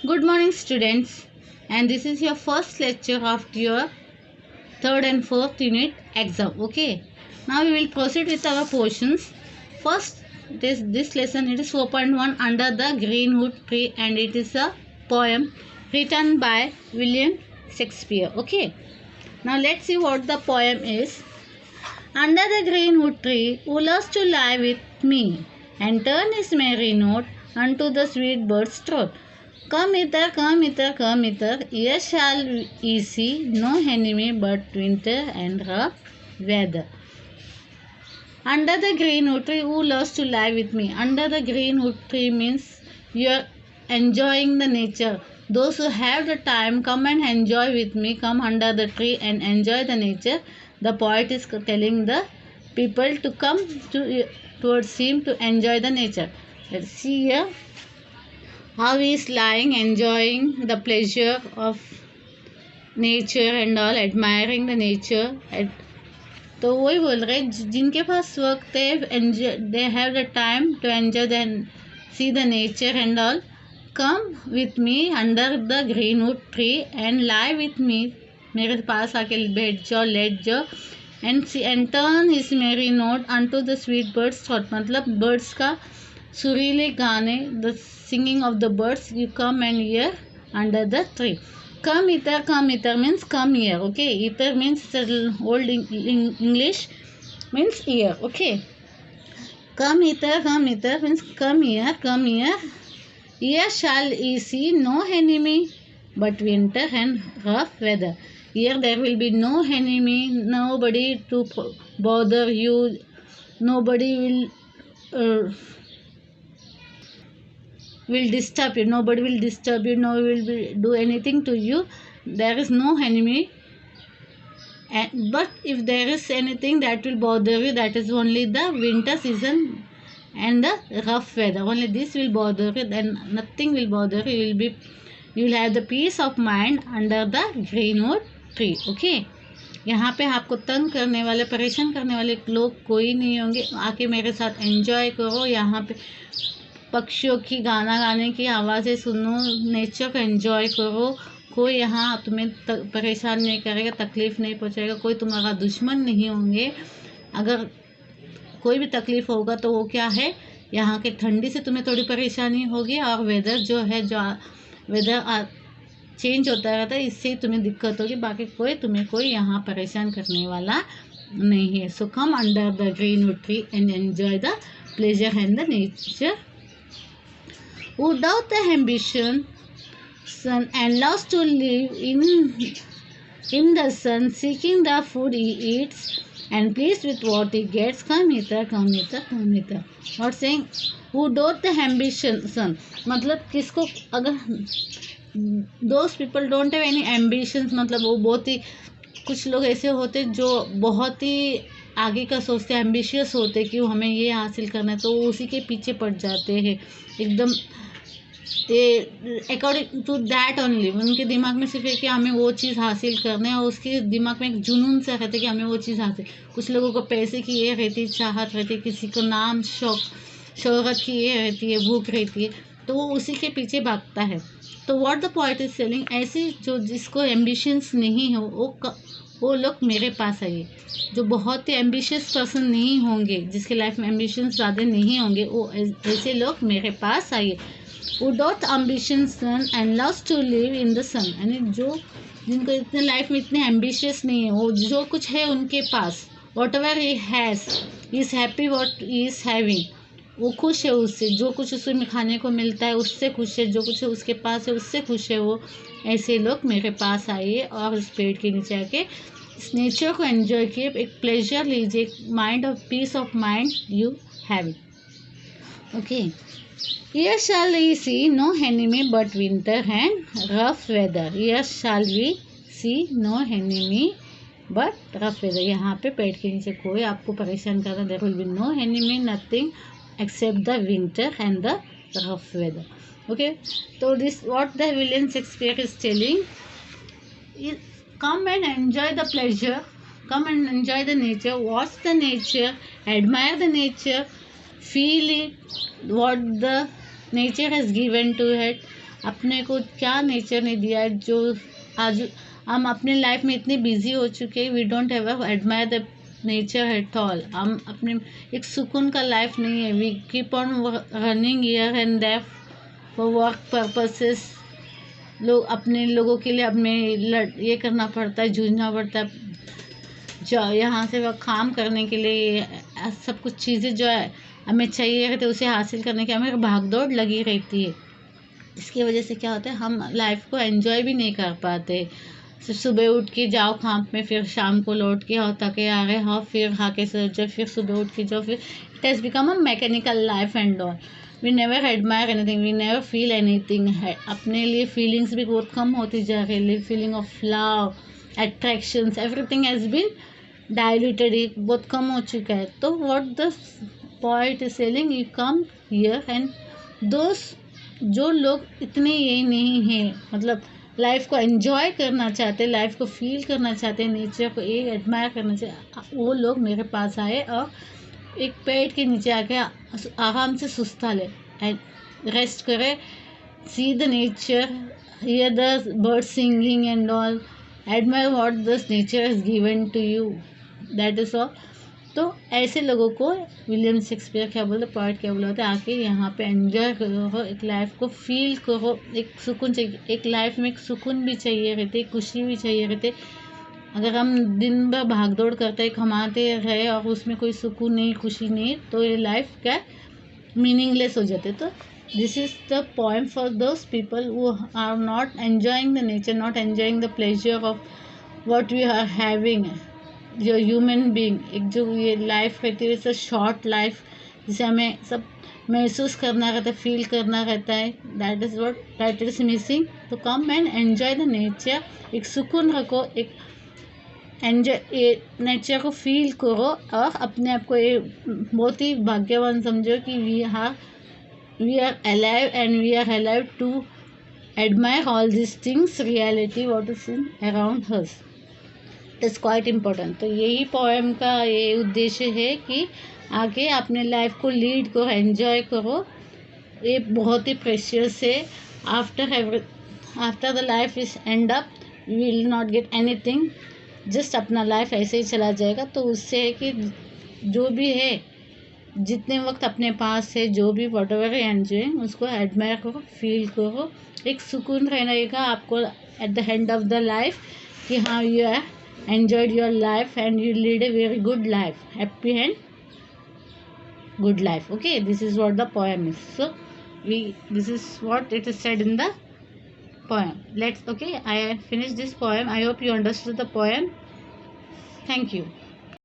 Good morning, students, and this is your first lecture of your third and fourth unit exam. Okay, now we will proceed with our portions. First, this lesson it is 4.1 Under the Greenwood Tree, and it is a poem written by William Shakespeare. Okay, now let's see what the poem is. Under the greenwood tree, who loves to lie with me, and turn his merry note unto the sweet bird's throat. Come hither, come hither, come hither, here shall ye see no enemy but winter and rough weather. Under the greenwood tree, who loves to lie with me? Under the greenwood tree means you are enjoying the nature. Those who have the time, come and enjoy with me. Come under the tree and enjoy the nature. The poet is telling the people to come towards him to enjoy the nature. Let's see here how he is lying, enjoying the pleasure of nature and all, admiring the nature. तो वही बोल रहे जिनके पास वक्त है, they have the time to enjoy and see the nature and all. Come with me under the greenwood tree and lie with me. मेरे पास आके बैठ जाओ, लेट जाओ. And turn his merry note unto the sweet bird's throat. मतलब birds का सुरीले गाने, the singing of the birds, you come and hear under the tree. Come hither means come here. Okay, hither means old English means here. Okay, come hither means come here, come here. Here shall ye see no enemy but winter and rough weather. Here there will be no enemy, nobody to bother you, nobody will disturb you. Nobody will disturb you. No will do anything to you. There is no enemy. But if there is anything that will bother you, that is only the winter season and the rough weather. Only this will bother you. Then nothing will bother you. You will have the peace of mind under the greenwood tree. Okay. यहाँ पे आपको तंग करने वाले, परेशान करने वाले लोग कोई नहीं होंगे. आके मेरे साथ एंजॉय करो. यहाँ पे पक्षियों की गाना गाने की आवाज़ें सुनो, नेचर को एंजॉय करो. कोई यहाँ तुम्हें परेशान नहीं करेगा, तकलीफ़ नहीं पहुँचाएगा. कोई तुम्हारा दुश्मन नहीं होंगे. अगर कोई भी तकलीफ़ होगा तो वो क्या है, यहाँ के ठंडी से तुम्हें थोड़ी परेशानी होगी, और वेदर जो है, जो वेदर चेंज होता रहता है, इससे ही तुम्हें दिक्कत होगी. बाकी कोई यहाँ परेशान करने वाला नहीं है. So come under the greenwood tree and enjoy the pleasure and the nature. Without the ambition, son, and loves to live in the sun, seeking the food he eats, and pleased with what he gets. Come hither, come hither, come hither. Not saying without the ambition, son. मतलब किसको, अगर those people don't have any ambitions, मतलब वो बहुत ही, कुछ लोग ऐसे होते जो बहुत ही आगे का सोचते, एम्बिशियस होते कि हमें ये हासिल करना है, तो उसी के पीछे पड़ जाते हैं एकदम. अकॉर्डिंग टू दैट ओनली, उनके दिमाग में सिर्फ है कि हमें वो चीज़ हासिल करना है, और उसके दिमाग में एक जुनून सा रहता है कि हमें वो चीज़ हासिल. कुछ लोगों को पैसे की ये रहती, चाहत रहती, किसी को नाम शोहरत की ये रहती है, भूख रहती है, तो वो उसी के पीछे भागता है. तो what the point is selling, ऐसे जो जिसको एम्बिशंस नहीं हो वो लोग मेरे पास आइए. जो बहुत ही एम्बिशियस पर्सन नहीं होंगे, जिसके लाइफ में एम्बिशंस ज़्यादा नहीं होंगे, वो ऐसे लोग मेरे पास आइए. Without ambition son and loves to live in the sun. यानी जो जिनको इतने लाइफ में इतने एम्बिशियस नहीं है, वो जो कुछ है उनके पास, whatever he has, is happy what is having, वो खुश है उससे. जो कुछ उसमें खाने को मिलता है उससे खुश है, जो कुछ है उसके पास है उससे खुश है वो. ऐसे लोग मेरे पास आइए और इस पेड़ के नीचे आके इस नेचर को एंजॉय किए, एक प्लेजर लीजिए, mind of peace of mind you have it. Okay. Here shall we see no enemy but winter and rough weather. Here shall we see no enemy but rough weather. यहाँ पे पेड़ के नीचे कोई आपको परेशान करना, there will be no enemy, nothing except the winter and the rough weather. Okay, so this what the William Shakespeare is telling is, come and enjoy the pleasure, come and enjoy the nature, watch the nature, admire the nature, feel it, what the nature has given to it. अपने को क्या nature ने दिया है, जो आज हम अपने लाइफ में इतने बिजी हो चुके हैं, we don't ever admire the nature at all. हम अपने एक सुकून का लाइफ नहीं है, we keep on running here and there for work purposes. लोग अपने लोगों के लिए अपने ये करना पड़ता है, जूझना पड़ता है, जो यहाँ से वह काम करने के लिए सब कुछ चीज़ें जो है हमें चाहिए रहते उसे हासिल करने की हमें भागदौड़ लगी रहती है। इसकी वजह से क्या होता है, हम लाइफ को एंजॉय भी नहीं कर पाते। सिर्फ सुबह उठ के जाओ काम में, फिर शाम को लौट के आओ थके आ गए, हाँ फिर खा के सो जाओ, फिर सुबह उठ के जाओ, फिर it has become a mechanical life and all. We never admire anything, we never feel anything है। अपने लिए फीलिंग्स भी बहुत कम होती जा रही है। Feeling of love, attractions, everything has been diluted, बहुत कम हो चुका है। तो what the point is selling, you come here and दोस्त जो लोग इतने ये नहीं हैं, मतलब लाइफ को एंजॉय करना चाहते, लाइफ को फील करना चाहते, नेचर को एक एडमायर करना चाहते, वो लोग मेरे पास आए और एक पेड़ के नीचे आके आराम से सुस्ता ले एंड रेस्ट करे, see the nature, hear the bird singing and all, admire what this nature has given to you, that is all. तो ऐसे लोगों को विलियम शेक्सपियर क्या बोलते, पोएट क्या बोलते, आके यहाँ पे एंजॉय करो, एक लाइफ को फील करो, एक सुकून चाहिए, एक लाइफ में एक सुकून भी चाहिए रहते, खुशी भी चाहिए रहते। अगर हम दिन भर भागदौड़ करते कमाते रहे और उसमें कोई सुकून नहीं, खुशी नहीं, तो ये लाइफ क्या मीनिंगलेस हो जाते। तो this is the point for those people who are not enjoying the nature, not enjoying the pleasure of what we are having. जो ह्यूमन बीइंग, एक जो ये लाइफ रहती है, इट्स अ शॉर्ट लाइफ, जिसे हमें सब महसूस करना रहता है, फील करना रहता है, that is what that is missing. तो come and enjoy the nature, एक सुकून रखो, एक एंजॉय नेचर को फील करो और अपने आप को ये बहुत ही भाग्यवान समझो कि we are alive and we are alive to admire all this things, reality what is in around us, it is quite important. तो यही पोएम का ये उद्देश्य है कि आगे अपने लाइफ को लीड करो, एंजॉय करो, ये बहुत ही प्रेशियस है। After the life is end up, we will not get anything, just अपना लाइफ ऐसे ही चला जाएगा। तो उससे है कि जो भी है, जितने वक्त अपने पास है, जो भी वॉट एवर एंजॉय, उसको एडमायर करो, फील करो, एक सुकून रहेगा आपको at the end of the life कि हाँ you are enjoyed your life and you lead a very good life, happy and good life. Okay, this is what the poem is. So this is what it is said in the poem. I finished this poem. I hope you understood the poem. Thank you.